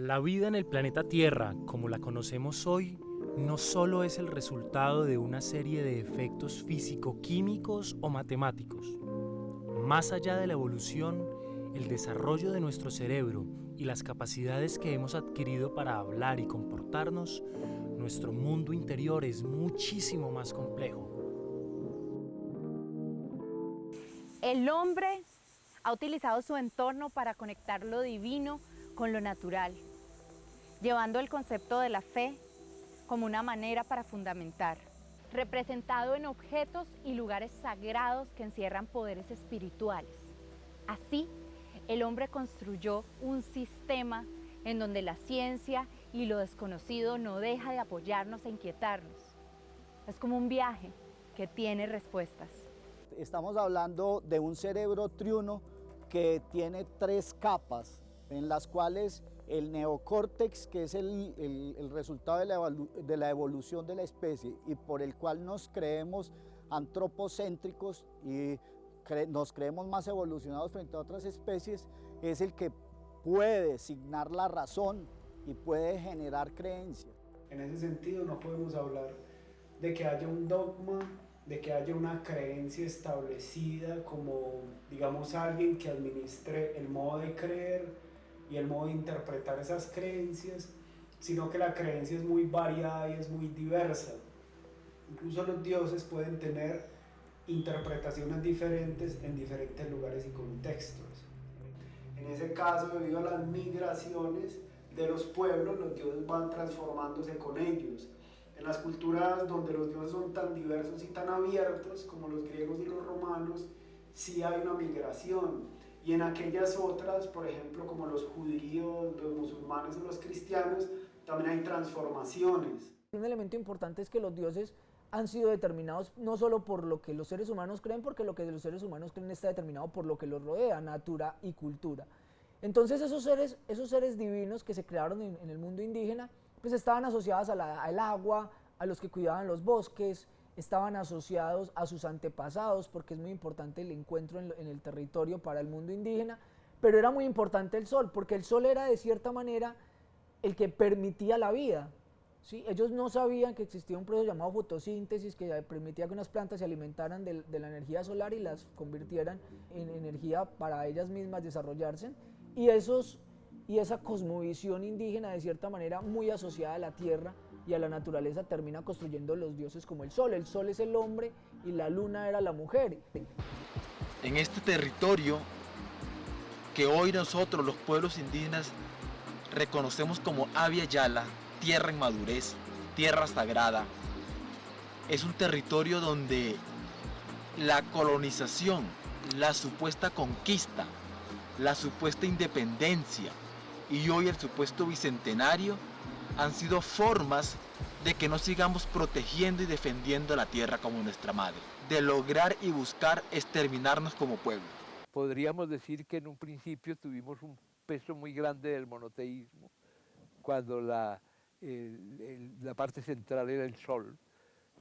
La vida en el planeta Tierra, como la conocemos hoy, no solo es el resultado de una serie de efectos físico-químicos o matemáticos. Más allá de la evolución, el desarrollo de nuestro cerebro y las capacidades que hemos adquirido para hablar y comportarnos, nuestro mundo interior es muchísimo más complejo. El hombre ha utilizado su entorno para conectar lo divino con lo natural, llevando el concepto de la fe como una manera para fundamentar, representado en objetos y lugares sagrados que encierran poderes espirituales. Así, el hombre construyó un sistema en donde la ciencia y lo desconocido no deja de apoyarnos e inquietarnos. Es como un viaje que tiene respuestas. Estamos hablando de un cerebro triuno que tiene 3 capas, en las cuales el neocórtex, que es el resultado de la evolución de la especie y por el cual nos creemos antropocéntricos y nos creemos más evolucionados frente a otras especies, es el que puede designar la razón y puede generar creencias. En ese sentido no podemos hablar de que haya un dogma, de que haya una creencia establecida como, digamos, alguien que administre el modo de creer y el modo de interpretar esas creencias, sino que la creencia es muy variada y es muy diversa. Incluso los dioses pueden tener interpretaciones diferentes en diferentes lugares y contextos. En ese caso, debido a las migraciones de los pueblos, los dioses van transformándose con ellos. En las culturas donde los dioses son tan diversos y tan abiertos como los griegos y los romanos, sí hay una migración. Y en aquellas otras, por ejemplo, como los judíos, los musulmanes o los cristianos, también hay transformaciones. Un elemento importante es que los dioses han sido determinados no solo por lo que los seres humanos creen, porque lo que los seres humanos creen está determinado por lo que los rodea, natura y cultura. Entonces esos seres divinos que se crearon en el mundo indígena, pues estaban asociados al agua, a los que cuidaban los bosques, estaban asociados a sus antepasados, porque es muy importante el encuentro en el territorio para el mundo indígena, pero era muy importante el sol, porque el sol era de cierta manera el que permitía la vida. ¿Sí? Ellos no sabían que existía un proceso llamado fotosíntesis que permitía que unas plantas se alimentaran de la energía solar y las convirtieran en energía para ellas mismas desarrollarse, y esa cosmovisión indígena de cierta manera muy asociada a la tierra y a la naturaleza termina construyendo los dioses como el sol. El sol es el hombre y la luna era la mujer. En este territorio que hoy nosotros los pueblos indígenas reconocemos como Abya Yala, tierra en madurez, tierra sagrada, es un territorio donde la colonización, la supuesta conquista, la supuesta independencia y hoy el supuesto bicentenario han sido formas de que no sigamos protegiendo y defendiendo la tierra como nuestra madre, de lograr y buscar exterminarnos como pueblo. Podríamos decir que en un principio tuvimos un peso muy grande del monoteísmo, cuando la parte central era el sol.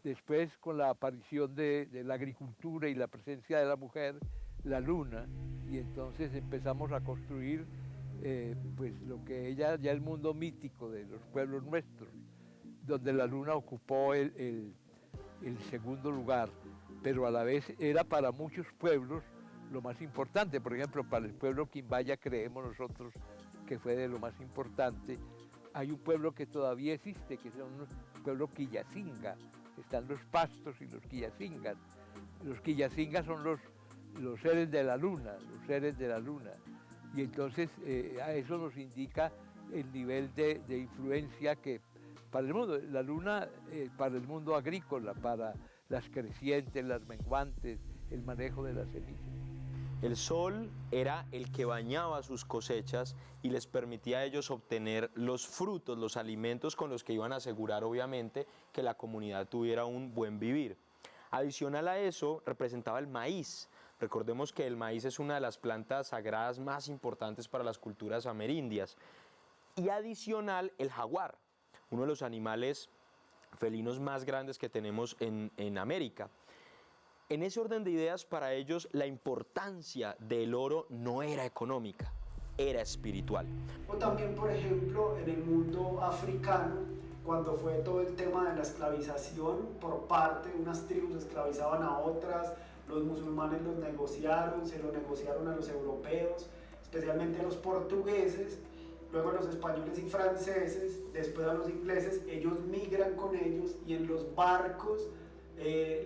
Después, con la aparición de la agricultura y la presencia de la mujer, la luna, y entonces empezamos a construir pues lo que ya el mundo mítico de los pueblos nuestros, donde la luna ocupó el segundo lugar, pero a la vez era para muchos pueblos lo más importante. Por ejemplo, para el pueblo quimbaya creemos nosotros que fue de lo más importante. Hay un pueblo que todavía existe, que es un pueblo quillacinga. Están los pastos y los quillacingas. Los quillacingas son los seres de la luna, Y entonces a eso nos indica el nivel de influencia que para el mundo, la luna para el mundo agrícola, para las crecientes, las menguantes, el manejo de las semillas. El sol era el que bañaba sus cosechas y les permitía a ellos obtener los frutos, los alimentos con los que iban a asegurar obviamente que la comunidad tuviera un buen vivir. Adicional a eso representaba el maíz. Recordemos que el maíz es una de las plantas sagradas más importantes para las culturas amerindias. Y adicional el jaguar, uno de los animales felinos más grandes que tenemos en América. En ese orden de ideas, para ellos la importancia del oro no era económica, era espiritual. O también, por ejemplo, en el mundo africano, cuando fue todo el tema de la esclavización por parte de unas tribus esclavizaban a otras, los musulmanes los negociaron, se lo negociaron a los europeos, especialmente a los portugueses, luego a los españoles y franceses, después a los ingleses, ellos migran con ellos y en los barcos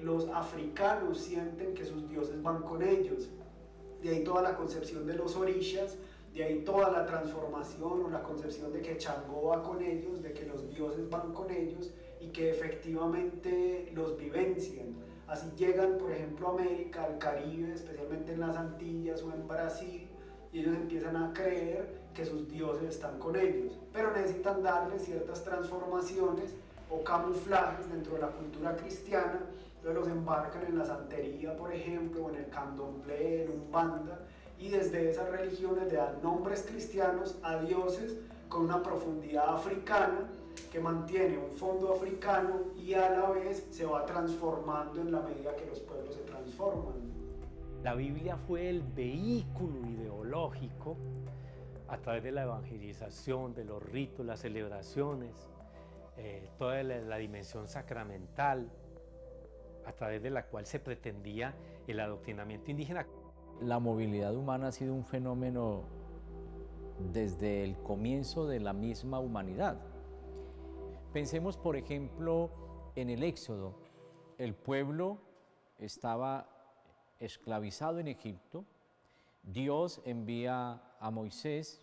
los africanos sienten que sus dioses van con ellos. De ahí toda la concepción de los orishas, de ahí toda la transformación o la concepción de que Changó va con ellos, de que los dioses van con ellos y que efectivamente los vivencian. Así llegan, por ejemplo, a América, al Caribe, especialmente en las Antillas o en Brasil, y ellos empiezan a creer que sus dioses están con ellos, pero necesitan darle ciertas transformaciones o camuflajes dentro de la cultura cristiana. Entonces los embarcan en la santería, por ejemplo, o en el candomblé, en umbanda, y desde esas religiones le dan nombres cristianos a dioses con una profundidad africana que mantiene un fondo africano y a la vez se va transformando en la medida que los pueblos se transforman. La Biblia fue el vehículo ideológico a través de la evangelización, de los ritos, las celebraciones, toda la dimensión sacramental, a través de la cual se pretendía el adoctrinamiento indígena. La movilidad humana ha sido un fenómeno desde el comienzo de la misma humanidad. Pensemos, por ejemplo, en el Éxodo. El pueblo estaba esclavizado en Egipto. Dios envía a Moisés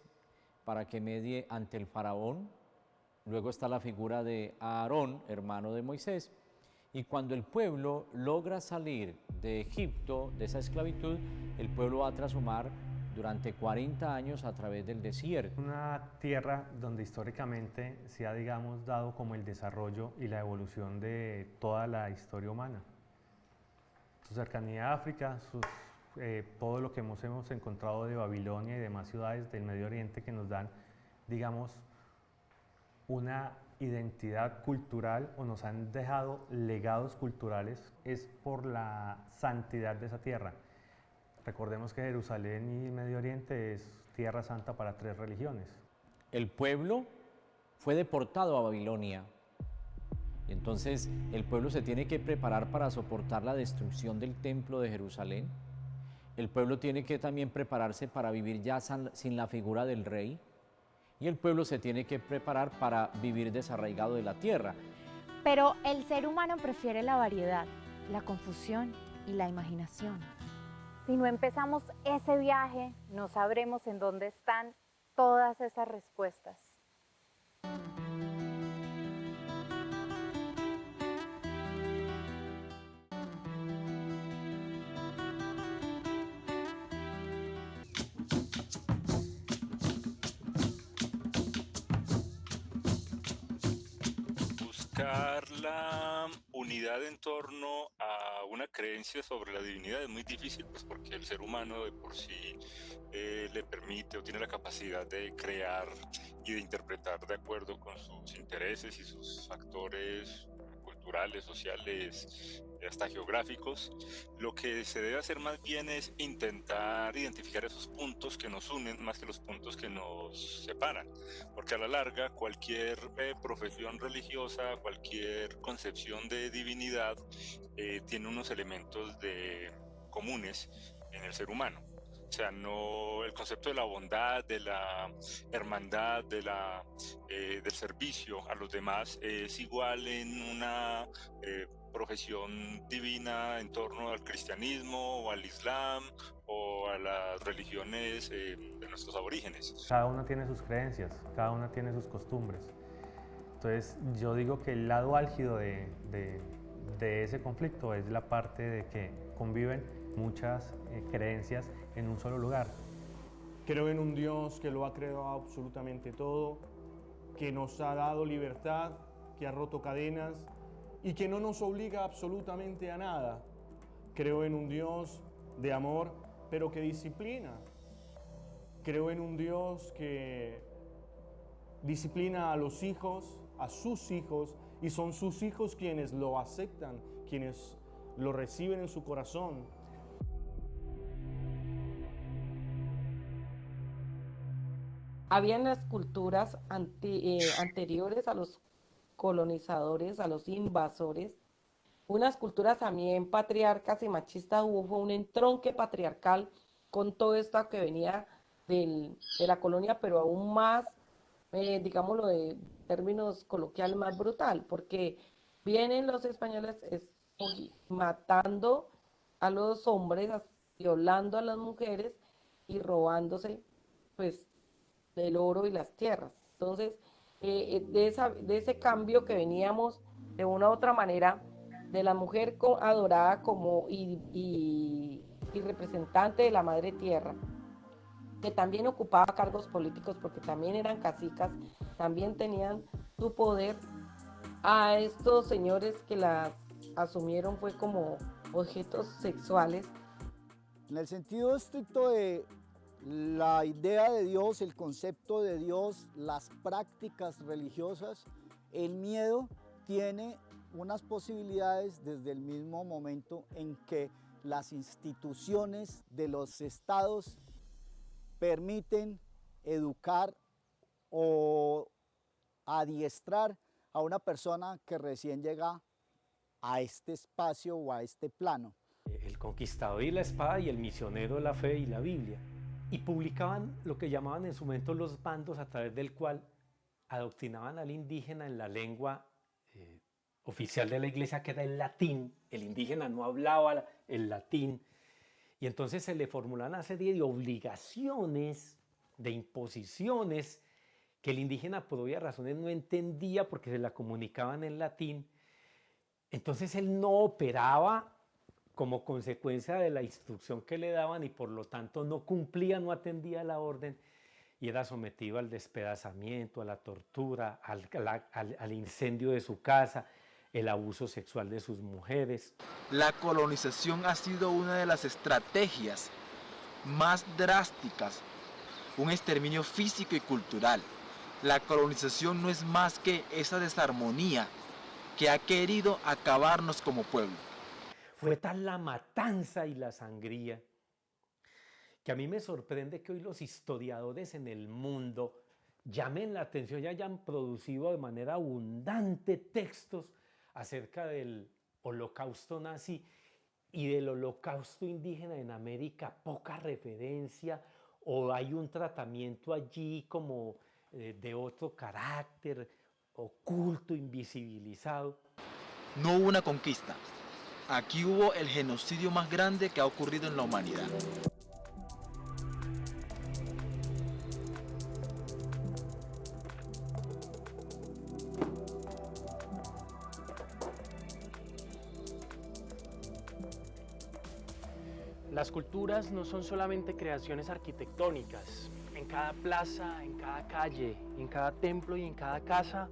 para que medie ante el faraón. Luego está la figura de Aarón, hermano de Moisés. Y cuando el pueblo logra salir de Egipto, de esa esclavitud, el pueblo va a trashumar durante 40 años a través del desierto. Una tierra donde históricamente se ha, digamos, dado como el desarrollo y la evolución de toda la historia humana. Su cercanía a África, todo lo que hemos encontrado de Babilonia y demás ciudades del Medio Oriente que nos dan, digamos, una identidad cultural o nos han dejado legados culturales, es por la santidad de esa tierra. Recordemos que Jerusalén y Medio Oriente es tierra santa para 3 religiones. El pueblo fue deportado a Babilonia. Y entonces el pueblo se tiene que preparar para soportar la destrucción del templo de Jerusalén. El pueblo tiene que también prepararse para vivir ya sin la figura del rey. Y el pueblo se tiene que preparar para vivir desarraigado de la tierra. Pero el ser humano prefiere la variedad, la confusión y la imaginación. Si no empezamos ese viaje, no sabremos en dónde están todas esas respuestas. Buscar la unidad en torno a una creencia sobre la divinidad es muy difícil, pues porque el ser humano de por sí le permite o tiene la capacidad de crear y de interpretar de acuerdo con sus intereses y sus factores culturales, sociales, hasta geográficos. Lo que se debe hacer más bien es intentar identificar esos puntos que nos unen más que los puntos que nos separan, porque a la larga cualquier profesión religiosa, cualquier concepción de divinidad tiene unos elementos comunes en el ser humano. O sea, no, el concepto de la bondad, de la hermandad, del servicio a los demás es igual en una profesión divina en torno al cristianismo o al islam o a las religiones de nuestros aborígenes. Cada una tiene sus creencias, cada una tiene sus costumbres. Entonces yo digo que el lado álgido de ese conflicto es la parte de que conviven muchas creencias en un solo lugar. Creo en un Dios que lo ha creado absolutamente todo, que nos ha dado libertad, que ha roto cadenas y que no nos obliga absolutamente a nada. Creo en un Dios de amor, pero que disciplina. Creo en un Dios que disciplina a los hijos, a sus hijos, y son sus hijos quienes lo aceptan, quienes lo reciben en su corazón. habían las culturas anteriores a los colonizadores, a los invasores, unas culturas también patriarcas y machistas, hubo un entronque patriarcal con todo esto que venía de la colonia, pero aún más, digámoslo de términos coloquiales, más brutal, porque vienen los españoles matando a los hombres, violando a las mujeres y robándose pues del oro y las tierras. Entonces, de ese cambio que veníamos de una u otra manera, de la mujer adorada como y representante de la madre tierra, que también ocupaba cargos políticos porque también eran cacicas, también tenían su poder, a estos señores que las asumieron fue como objetos sexuales. En el sentido estricto de la idea de Dios, el concepto de Dios, las prácticas religiosas, el miedo tiene unas posibilidades desde el mismo momento en que las instituciones de los estados permiten educar o adiestrar a una persona que recién llega a este espacio o a este plano. El conquistador y la espada y el misionero de la fe y la Biblia. Y publicaban lo que llamaban en su momento los bandos, a través del cual adoctrinaban al indígena en la lengua oficial de la iglesia, que era el latín. El indígena no hablaba el latín. Y entonces se le formulaban una serie de obligaciones, de imposiciones, que el indígena por obvias razones no entendía porque se la comunicaban en latín. Entonces él no operaba como consecuencia de la instrucción que le daban y por lo tanto no cumplía, no atendía la orden y era sometido al despedazamiento, a la tortura, al incendio de su casa, el abuso sexual de sus mujeres. La colonización ha sido una de las estrategias más drásticas, un exterminio físico y cultural. La colonización no es más que esa desarmonía que ha querido acabarnos como pueblo. Fue tal la matanza y la sangría que a mí me sorprende que hoy los historiadores en el mundo llamen la atención y hayan producido de manera abundante textos acerca del holocausto nazi y del holocausto indígena en América, poca referencia, o hay un tratamiento allí como de otro carácter, oculto, invisibilizado. No hubo una conquista. Aquí hubo el genocidio más grande que ha ocurrido en la humanidad. Las culturas no son solamente creaciones arquitectónicas. En cada plaza, en cada calle, en cada templo y en cada casa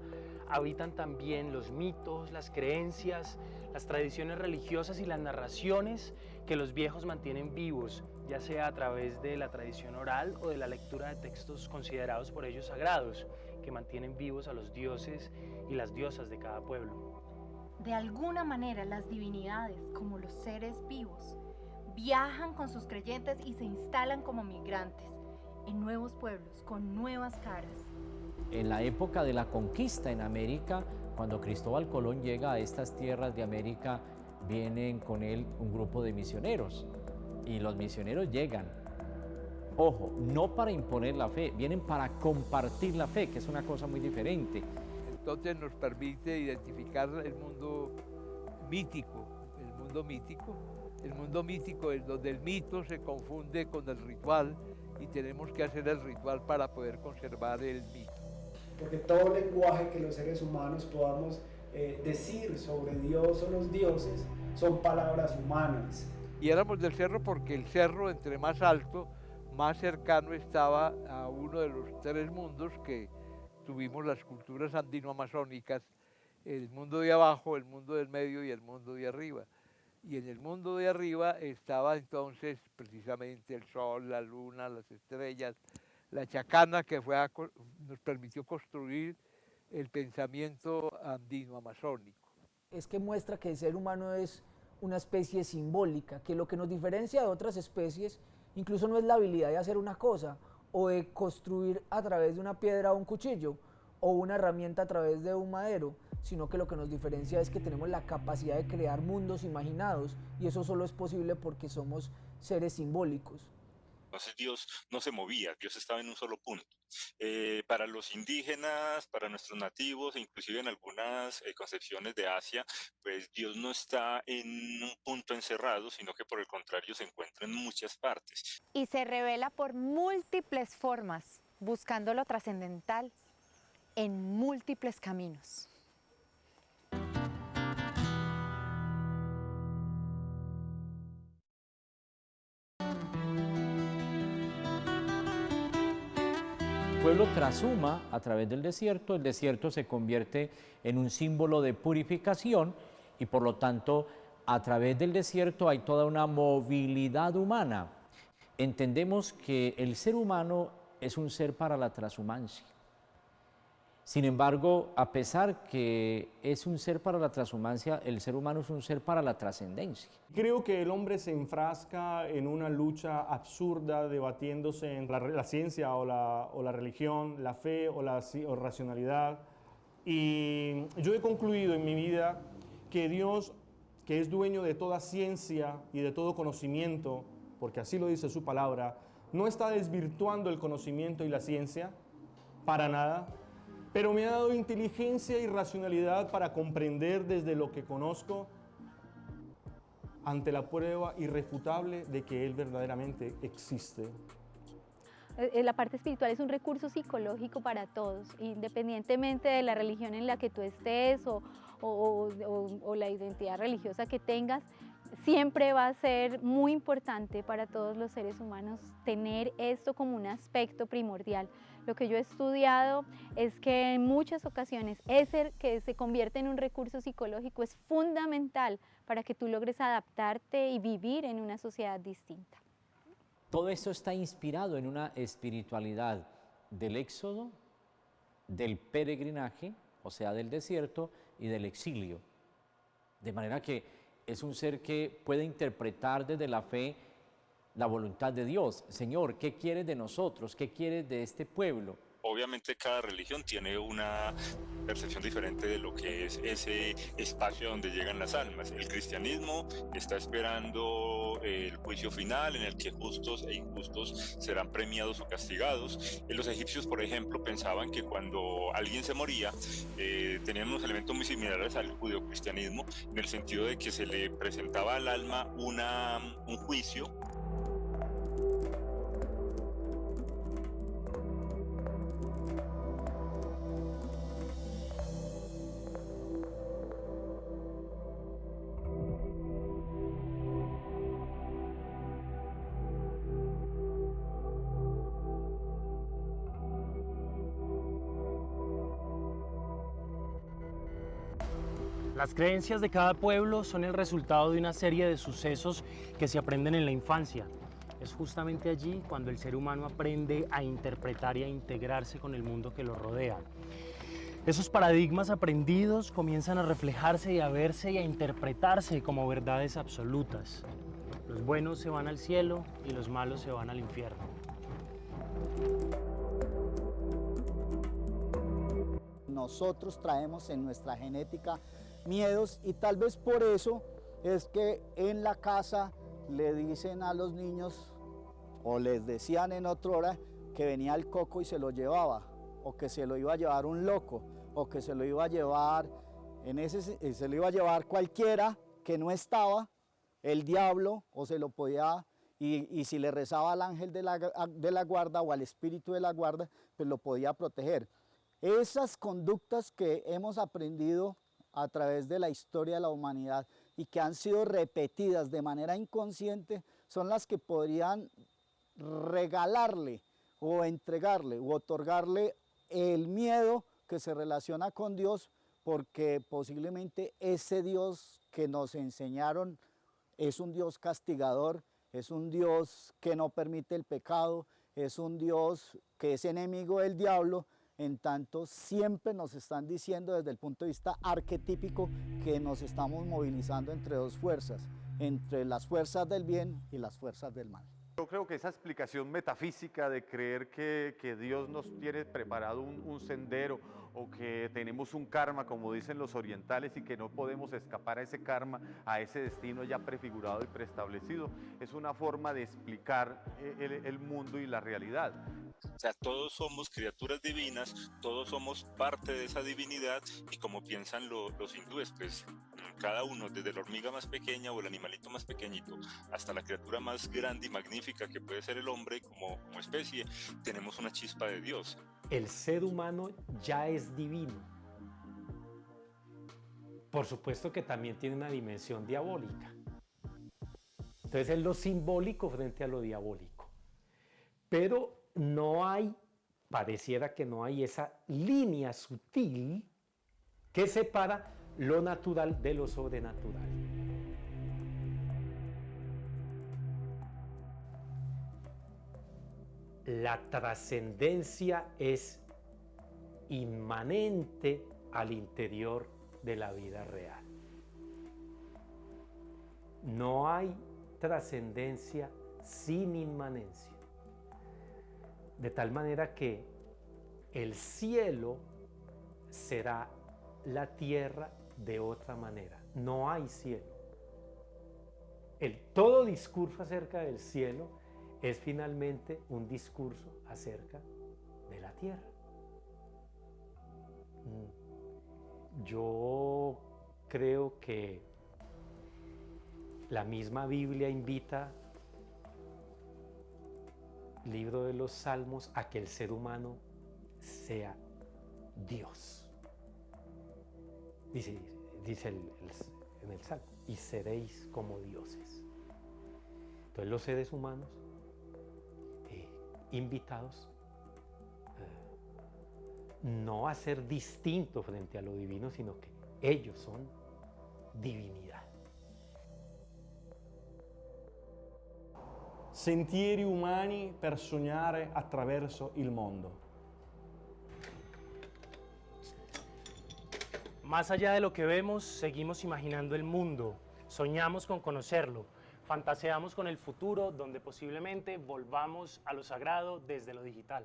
habitan también los mitos, las creencias, las tradiciones religiosas y las narraciones que los viejos mantienen vivos, ya sea a través de la tradición oral o de la lectura de textos considerados por ellos sagrados, que mantienen vivos a los dioses y las diosas de cada pueblo. De alguna manera, las divinidades, como los seres vivos, viajan con sus creyentes y se instalan como migrantes en nuevos pueblos, con nuevas caras. En la época de la conquista en América, cuando Cristóbal Colón llega a estas tierras de América, vienen con él un grupo de misioneros. Y los misioneros llegan, ojo, no para imponer la fe, vienen para compartir la fe, que es una cosa muy diferente. Entonces nos permite identificar el mundo mítico, el mundo mítico es donde el mito se confunde con el ritual y tenemos que hacer el ritual para poder conservar el mito. Porque todo lenguaje que los seres humanos podamos decir sobre Dios o los dioses son palabras humanas. Y éramos del cerro porque el cerro, entre más alto, más cercano estaba a uno de los tres mundos que tuvimos las culturas andino-amazónicas, el mundo de abajo, el mundo del medio y el mundo de arriba. Y en el mundo de arriba estaba entonces precisamente el sol, la luna, las estrellas, la chacana que nos permitió construir el pensamiento andino-amazónico. Es que muestra que el ser humano es una especie simbólica, que lo que nos diferencia de otras especies incluso no es la habilidad de hacer una cosa o de construir a través de una piedra o un cuchillo, o una herramienta a través de un madero, sino que lo que nos diferencia es que tenemos la capacidad de crear mundos imaginados, y eso solo es posible porque somos seres simbólicos. Entonces Dios no se movía, Dios estaba en un solo punto. Para los indígenas, para nuestros nativos, e inclusive en algunas concepciones de Asia, pues Dios no está en un punto encerrado, sino que por el contrario se encuentra en muchas partes. Y se revela por múltiples formas, buscando lo trascendental en múltiples caminos. El pueblo trashuma a través del desierto, el desierto se convierte en un símbolo de purificación y por lo tanto a través del desierto hay toda una movilidad humana. Entendemos que el ser humano es un ser para la transhumancia. Sin embargo, a pesar que es un ser para la transhumancia, el ser humano es un ser para la trascendencia. Creo que el hombre se enfrasca en una lucha absurda debatiéndose entre la ciencia o la religión, la fe o la racionalidad. Y yo he concluido en mi vida que Dios, que es dueño de toda ciencia y de todo conocimiento, porque así lo dice su palabra, no está desvirtuando el conocimiento y la ciencia para nada, pero me ha dado inteligencia y racionalidad para comprender desde lo que conozco ante la prueba irrefutable de que Él verdaderamente existe. La parte espiritual es un recurso psicológico para todos, independientemente de la religión en la que tú estés o la identidad religiosa que tengas. Siempre va a ser muy importante para todos los seres humanos tener esto como un aspecto primordial. Lo que yo he estudiado es que en muchas ocasiones ese que se convierte en un recurso psicológico es fundamental para que tú logres adaptarte y vivir en una sociedad distinta. Todo esto está inspirado en una espiritualidad del éxodo, del peregrinaje, o sea, del desierto y del exilio. De manera que es un ser que puede interpretar desde la fe la voluntad de Dios. Señor, ¿qué quieres de nosotros? ¿Qué quieres de este pueblo? Obviamente cada religión tiene una percepción diferente de lo que es ese espacio donde llegan las almas. El cristianismo está esperando el juicio final en el que justos e injustos serán premiados o castigados. Los egipcios, por ejemplo, pensaban que cuando alguien se moría tenían unos elementos muy similares al judeocristianismo, en el sentido de que se le presentaba al alma un juicio. Las creencias de cada pueblo son el resultado de una serie de sucesos que se aprenden en la infancia. Es justamente allí cuando el ser humano aprende a interpretar y a integrarse con el mundo que lo rodea. Esos paradigmas aprendidos comienzan a reflejarse y a verse y a interpretarse como verdades absolutas. Los buenos se van al cielo y los malos se van al infierno. Nosotros traemos en nuestra genética miedos y tal vez por eso es que en la casa le dicen a los niños o les decían en otra hora que venía el coco y se lo llevaba, o que se lo iba a llevar un loco, o que se lo iba a llevar se lo iba a llevar cualquiera que no estaba, el diablo, o se lo podía, y si le rezaba al ángel de la guarda o al espíritu de la guarda, pues lo podía proteger. Esas conductas que hemos aprendido a través de la historia de la humanidad y que han sido repetidas de manera inconsciente son las que podrían regalarle o entregarle o otorgarle el miedo que se relaciona con Dios, porque posiblemente ese Dios que nos enseñaron es un Dios castigador, es un Dios que no permite el pecado, es un Dios que es enemigo del diablo. En tanto, siempre nos están diciendo desde el punto de vista arquetípico que nos estamos movilizando entre dos fuerzas, entre las fuerzas del bien y las fuerzas del mal. Yo creo que esa explicación metafísica de creer que Dios nos tiene preparado un sendero o que tenemos un karma, como dicen los orientales, y que no podemos escapar a ese karma, a ese destino ya prefigurado y preestablecido, es una forma de explicar el mundo y la realidad. O sea, todos somos criaturas divinas, todos somos parte de esa divinidad, y como piensan los hindúes, pues cada uno, desde la hormiga más pequeña o el animalito más pequeñito hasta la criatura más grande y magnífica que puede ser el hombre como especie, tenemos una chispa de Dios. El ser humano ya es divino. Por supuesto que también tiene una dimensión diabólica. Entonces es lo simbólico frente a lo diabólico. Pero no hay, pareciera que no hay esa línea sutil que separa lo natural de lo sobrenatural. La trascendencia es inmanente al interior de la vida real. No hay trascendencia sin inmanencia. De tal manera que el cielo será la tierra de otra manera. No hay cielo. Todo discurso acerca del cielo es finalmente un discurso acerca de la tierra. Yo creo que la misma Biblia invita, libro de los Salmos, a que el ser humano sea Dios. Dice en el Salmo, y seréis como dioses. Entonces los seres humanos invitados no a ser distintos frente a lo divino, sino que ellos son divinidad. Sentieri umani per sognare attraverso il mondo. Más allá de lo que vemos, seguimos imaginando el mundo, soñamos con conocerlo, fantaseamos con el futuro donde posiblemente volvamos a lo sagrado desde lo digital.